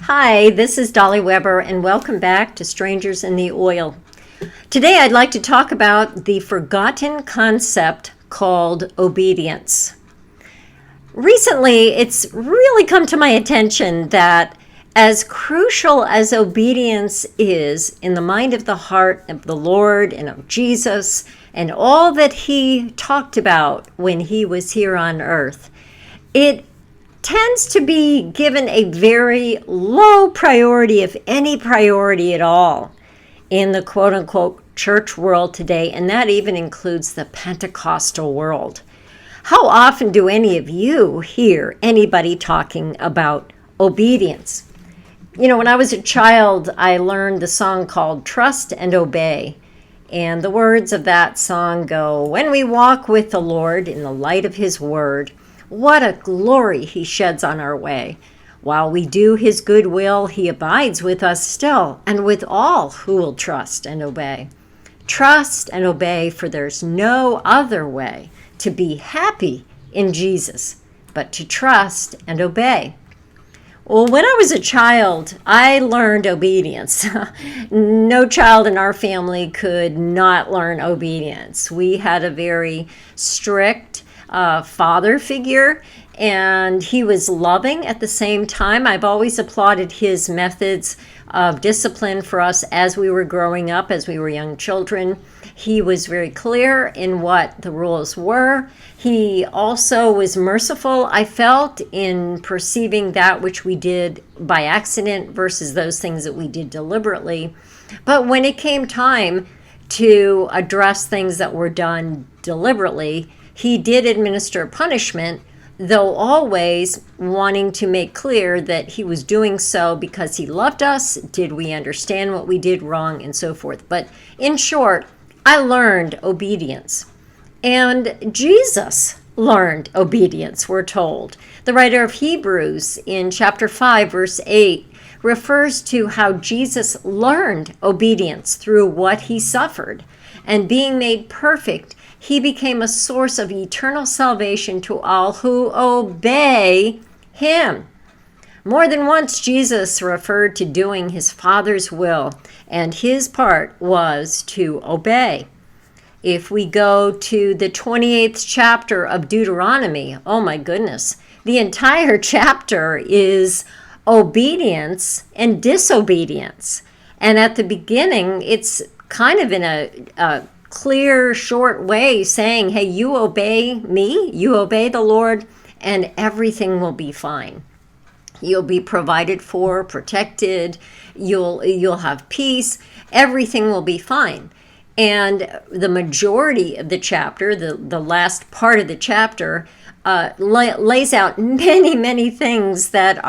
Hi, this is Dolly Weber, and welcome back to Strangers in the Oil. Today I'd like to talk about the forgotten concept called obedience. Recently, it's really come to my attention that as crucial as obedience is in the mind of the heart of the Lord and of Jesus and all that he talked about when he was here on earth, it tends to be given a very low priority, if any priority at all, in the quote-unquote church world today, and that even includes the Pentecostal world. How often do any of you hear anybody talking about obedience? You know, when I was a child, I learned the song called Trust and Obey. And the words of that song go, "When we walk with the Lord in the light of his word, what a glory he sheds on our way. While we do his good will, he abides with us still, and with all who will trust and obey. Trust and obey, for there's no other way to be happy in Jesus, but to trust and obey." Well, when I was a child, I learned obedience. No child in our family could not learn obedience. We had a very strict father figure, and he was loving at the same time. I've always applauded his methods of discipline for us as we were growing up, as we were young children. He was very clear in what the rules were. He also was merciful, I felt, in perceiving that which we did by accident versus those things that we did deliberately. But when it came time to address things that were done deliberately, he did administer punishment, though always wanting to make clear that he was doing so because he loved us, did we understand what we did wrong, and so forth. But in short, I learned obedience. And Jesus learned obedience, we're told. The writer of Hebrews in chapter 5, verse 8, refers to how Jesus learned obedience through what he suffered. And being made perfect, he became a source of eternal salvation to all who obey him. More than once, Jesus referred to doing his Father's will, and his part was to obey. If we go to the 28th chapter of Deuteronomy, oh my goodness, the entire chapter is obedience and disobedience. And at the beginning, it's kind of in a clear, short way saying, hey, you obey me, you obey the Lord, and everything will be fine. You'll be provided for, protected, you'll have peace, everything will be fine. And the majority of the chapter, the last part of the chapter, lays out many things that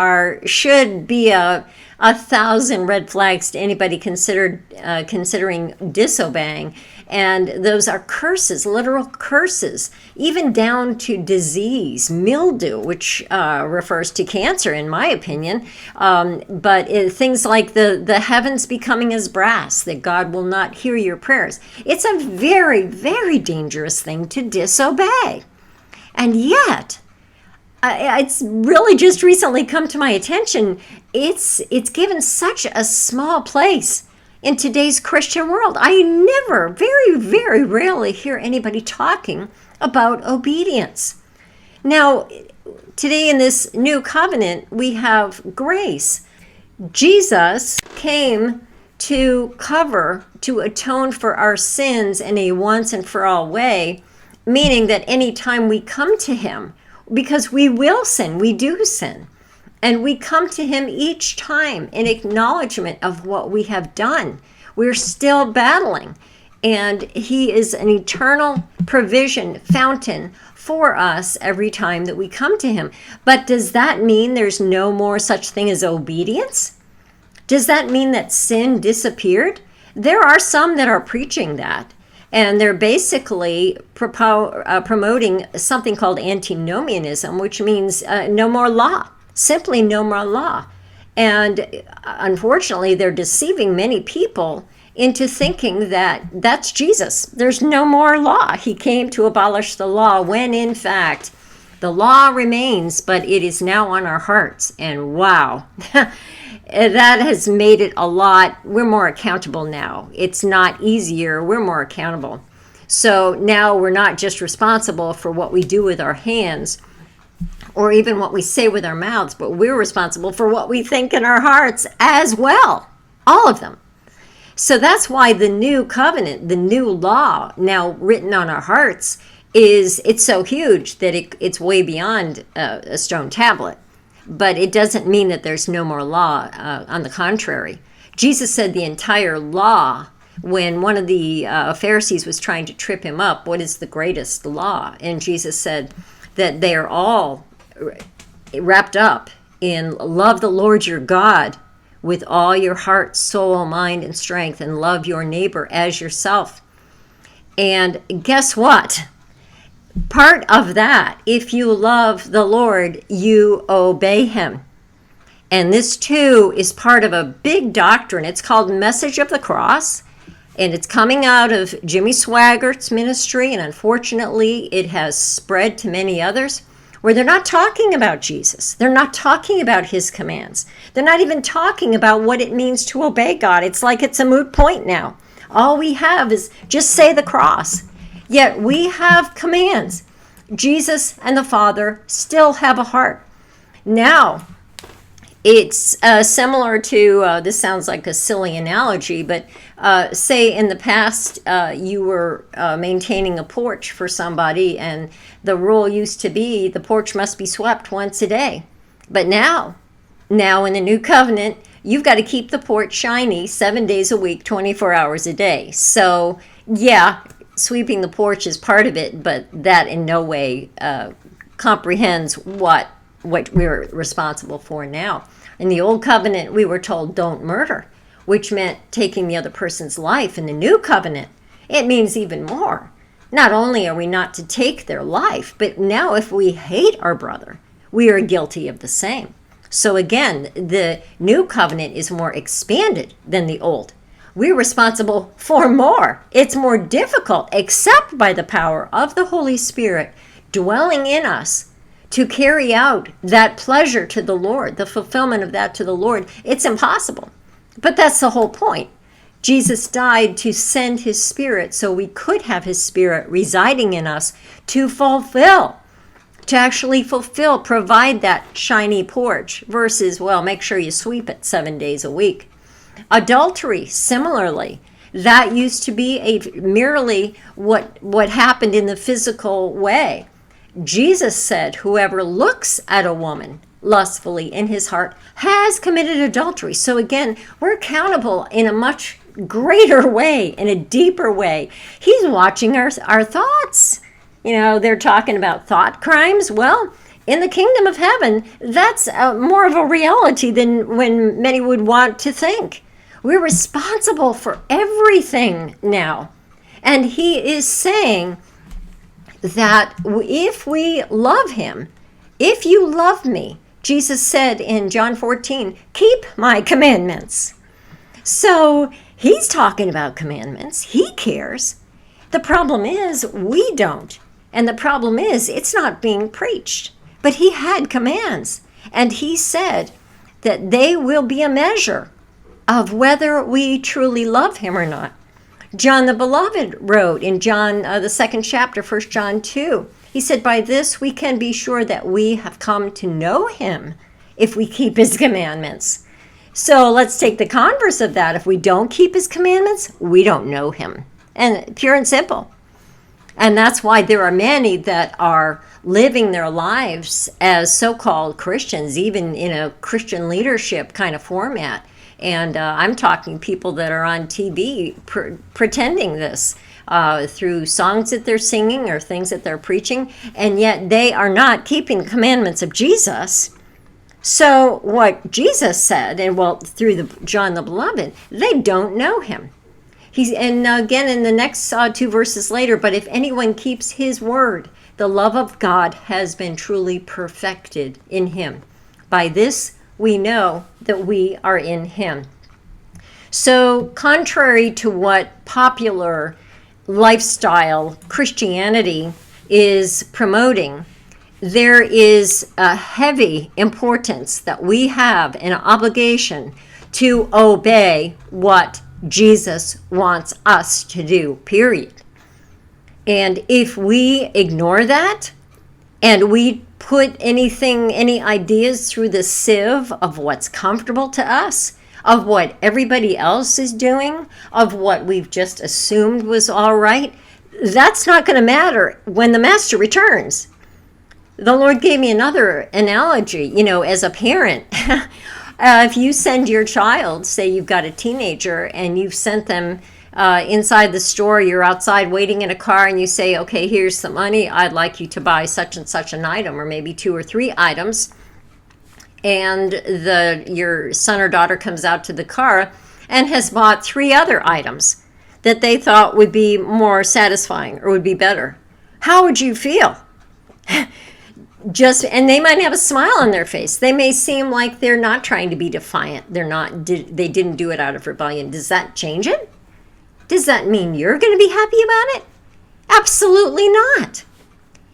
should be a 1,000 red flags to anybody considering disobeying. And those are curses, literal curses, even down to disease, mildew, which refers to cancer, in my opinion. But things like the heavens becoming as brass, that God will not hear your prayers. It's a very dangerous thing to disobey. And yet, it's really just recently come to my attention, it's given such a small place in today's Christian world. I never, very rarely hear anybody talking about obedience. Now, today in this new covenant, we have grace. Jesus came to atone for our sins in a once and for all way, meaning that any time we come to him, because we will sin, we do sin, and we come to him each time in acknowledgement of what we have done. We're still battling, and he is an eternal provision fountain for us every time that we come to him. But does that mean there's no more such thing as obedience? Does that mean that sin disappeared? There are some that are preaching that. And they're basically promoting something called antinomianism, which means no more law, simply no more law. And unfortunately, they're deceiving many people into thinking that that's Jesus. There's no more law. He came to abolish the law, when in fact, the law remains, but it is now on our hearts. And wow, that has made it a lot. We're more accountable now. It's not easier. We're more accountable. So now we're not just responsible for what we do with our hands or even what we say with our mouths, but we're responsible for what we think in our hearts as well. All of them. So that's why the new covenant, the new law now written on our hearts, it's so huge that it's way beyond a stone tablet. But it doesn't mean that there's no more law. On the contrary, Jesus said the entire law, when one of the Pharisees was trying to trip him up, what is the greatest law? And Jesus said that they are all wrapped up in love the Lord your God with all your heart, soul, mind, and strength, and love your neighbor as yourself. And guess what? Part of that, if you love the Lord, you obey him. And this too is part of a big doctrine. It's called Message of the Cross, and it's coming out of Jimmy Swaggart's ministry, and unfortunately it has spread to many others, where they're not talking about Jesus. They're not talking about his commands. They're not even talking about what it means to obey God. It's like it's a moot point now. All we have is just say the cross. Yet we have commands. Jesus and the Father still have a heart. Now, it's similar to, this sounds like a silly analogy, but say in the past you were maintaining a porch for somebody, and the rule used to be the porch must be swept once a day. But now in the new covenant, you've got to keep the porch shiny 7 days a week, 24 hours a day. So yeah, sweeping the porch is part of it, but that in no way comprehends what we're responsible for now. In the old covenant, we were told don't murder, which meant taking the other person's life. In the new covenant, it means even more. Not only are we not to take their life, but now if we hate our brother, we are guilty of the same. So again, the new covenant is more expanded than the old. We're responsible for more. It's more difficult, except by the power of the Holy Spirit dwelling in us to carry out that pleasure to the Lord, the fulfillment of that to the Lord. It's impossible. But that's the whole point. Jesus died to send his Spirit so we could have his Spirit residing in us to actually fulfill, provide that shiny porch versus, well, make sure you sweep it 7 days a week. Adultery, similarly, that used to be merely what happened in the physical way. Jesus said, whoever looks at a woman lustfully in his heart has committed adultery. So again, we're accountable in a much greater way, in a deeper way. He's watching our thoughts. You know, they're talking about thought crimes. Well, in the kingdom of heaven, that's more of a reality than when many would want to think. We're responsible for everything now. And he is saying that if we love him, if you love me, Jesus said in John 14, keep my commandments. So he's talking about commandments. He cares. The problem is we don't. And the problem is it's not being preached. But he had commands. And he said that they will be a measure of whether we truly love him or not. John the Beloved wrote in John, the second chapter, 1 John 2, he said, by this we can be sure that we have come to know him if we keep his commandments. So let's take the converse of that. If we don't keep his commandments, we don't know him. And pure and simple. And that's why there are many that are living their lives as so-called Christians, even in a Christian leadership kind of format. And I'm talking people that are on TV pretending this through songs that they're singing or things that they're preaching, and yet they are not keeping the commandments of Jesus. So what Jesus said, and well, through John the Beloved, they don't know him. And again in the next 2 verses later, but if anyone keeps his word, the love of God has been truly perfected in him. By this we know that we are in him. So contrary to what popular lifestyle Christianity is promoting, there is a heavy importance that we have an obligation to obey what Jesus wants us to do, period. And if we ignore that and we put any ideas through the sieve of what's comfortable to us, of what everybody else is doing, of what we've just assumed was all right, that's not going to matter when the master returns. The Lord gave me another analogy, as a parent. If you send your child, say you've got a teenager and you've sent them inside the store, you're outside waiting in a car, and you say, okay, here's some money, I'd like you to buy such and such an item, or maybe 2 or 3 items. And your son or daughter comes out to the car and has bought 3 other items that they thought would be more satisfying or would be better. How would you feel? And they might have a smile on their face. They may seem like they're not trying to be defiant. They didn't do it out of rebellion. Does that change it? Does that mean you're going to be happy about it? Absolutely not.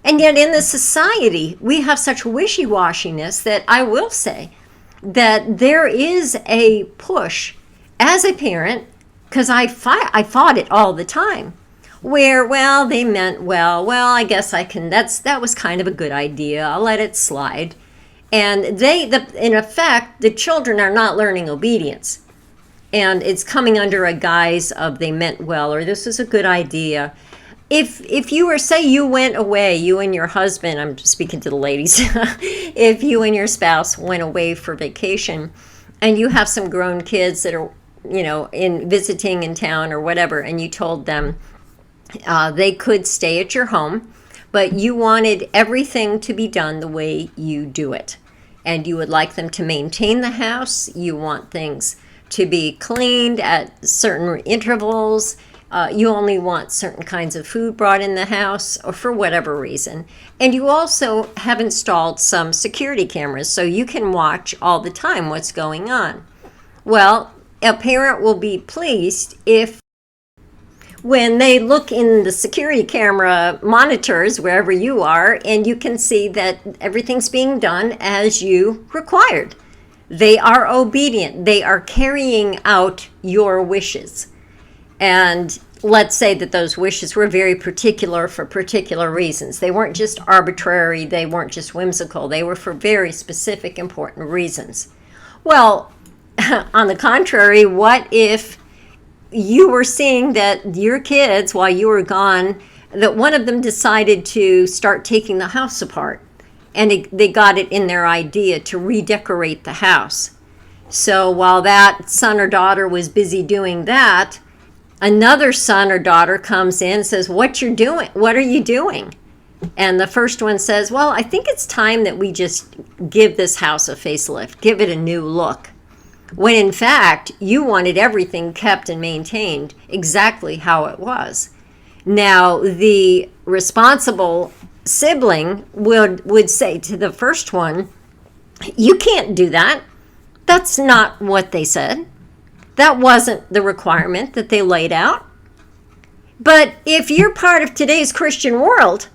And yet in the society, we have such wishy-washiness that I will say that there is a push as a parent, because I fought it all the time, where, well, they meant well, I guess I can, that was kind of a good idea, I'll let it slide. And in effect, the children are not learning obedience. And it's coming under a guise of they meant well, or this is a good idea. If you were, say you went away, you and your husband, I'm speaking to the ladies, if you and your spouse went away for vacation and you have some grown kids that are, visiting in town or whatever, and you told them they could stay at your home, but you wanted everything to be done the way you do it. And you would like them to maintain the house. You want things to be cleaned at certain intervals. You only want certain kinds of food brought in the house, or for whatever reason. And you also have installed some security cameras so you can watch all the time what's going on. Well, a parent will be pleased if when they look in the security camera monitors wherever you are, and you can see that everything's being done as you required. They are obedient. They are carrying out your wishes. And let's say that those wishes were very particular for particular reasons. They weren't just arbitrary. They weren't just whimsical. They were for very specific, important reasons. Well, on the contrary, what if you were seeing that your kids, while you were gone, that one of them decided to start taking the house apart, and they got it in their idea to redecorate the house. So while that son or daughter was busy doing that, another son or daughter comes in and says, what are you doing? And the first one says, well, I think it's time that we just give this house a facelift, give it a new look. When in fact, you wanted everything kept and maintained exactly how it was. Now, the responsible sibling would say to the first one, you can't do that. That's not what they said. That wasn't the requirement that they laid out. But if you're part of today's Christian world,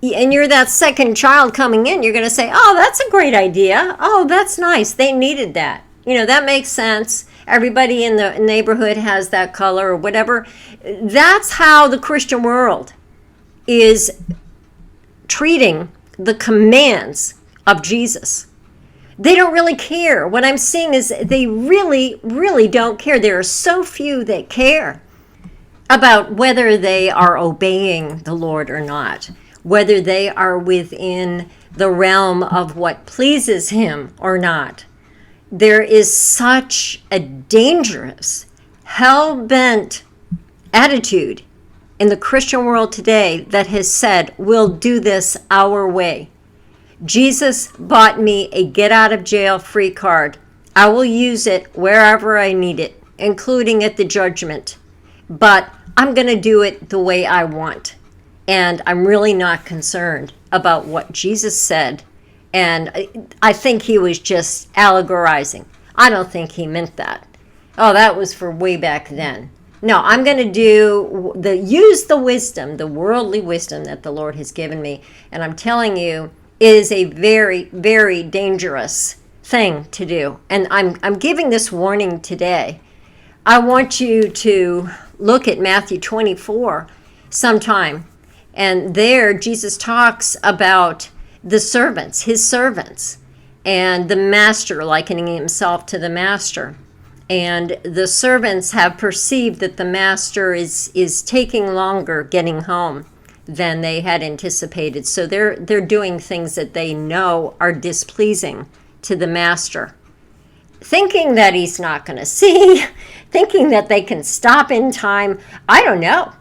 and you're that second child coming in, you're going to say, oh, that's a great idea. Oh, that's nice. They needed that. That makes sense. Everybody in the neighborhood has that color or whatever. That's how the Christian world is treating the commands of Jesus. They don't really care. What I'm seeing is they really, really don't care. There are so few that care about whether they are obeying the Lord or not, whether they are within the realm of what pleases Him or not. There is such a dangerous, hell-bent attitude in the Christian world today that has said, we'll do this our way. Jesus bought me a get-out-of-jail-free card. I will use it wherever I need it, including at the judgment. But I'm going to do it the way I want. And I'm really not concerned about what Jesus said. And I think he was just allegorizing. I don't think he meant that. Oh, that was for way back then. No, I'm going to use the wisdom, the worldly wisdom that the Lord has given me. And I'm telling you, it is a very, very dangerous thing to do. And I'm giving this warning today. I want you to look at Matthew 24 sometime. And there Jesus talks about the servants, his servants, and the master likening himself to the master. And the servants have perceived that the master is taking longer getting home than they had anticipated. So they're doing things that they know are displeasing to the master, thinking that he's not going to see, thinking that they can stop in time. I don't know.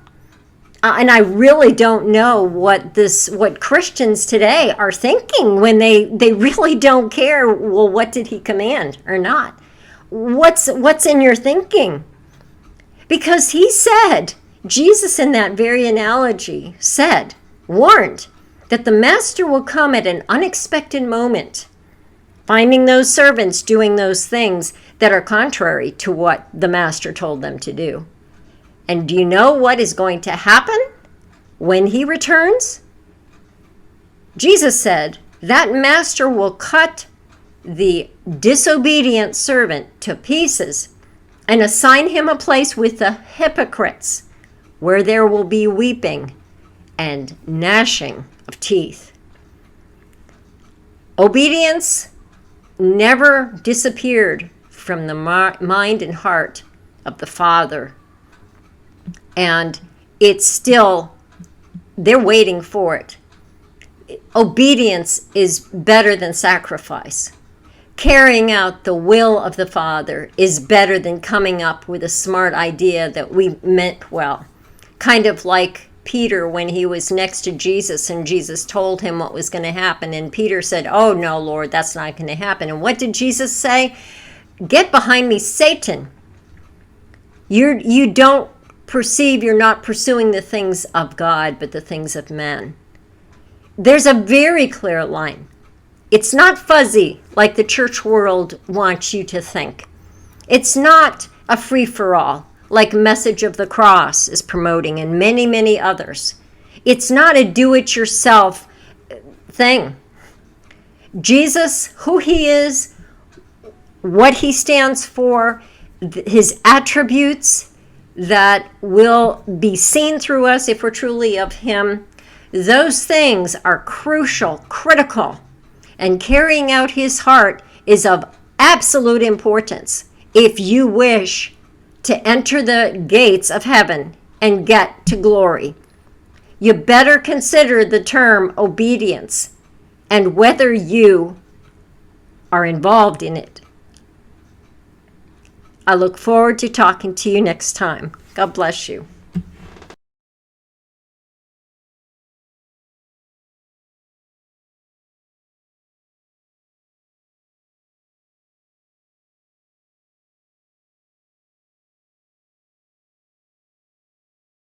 And I really don't know what Christians today are thinking when they really don't care. Well, what did he command or not? What's in your thinking? Because he said, Jesus in that very analogy warned that the master will come at an unexpected moment, finding those servants doing those things that are contrary to what the master told them to do. And do you know what is going to happen when he returns? Jesus said that master will cut the disobedient servant to pieces and assign him a place with the hypocrites, where there will be weeping and gnashing of teeth. Obedience never disappeared from the mind and heart of the Father. And it's still, they're waiting for it. Obedience is better than sacrifice. Carrying out the will of the Father is better than coming up with a smart idea that we meant well. Kind of like Peter when he was next to Jesus and Jesus told him what was going to happen. And Peter said, "Oh no, Lord, that's not going to happen." And what did Jesus say? "Get behind me, Satan. You don't perceive, you're not pursuing the things of God, but the things of men." There's a very clear line. It's not fuzzy like the church world wants you to think. It's not a free-for-all like Message of the Cross is promoting and many, many others. It's not a do-it-yourself thing. Jesus, who he is, what he stands for, his attributes that will be seen through us if we're truly of him, those things are crucial, critical. And carrying out his heart is of absolute importance if you wish to enter the gates of heaven and get to glory. You better consider the term obedience and whether you are involved in it. I look forward to talking to you next time. God bless you.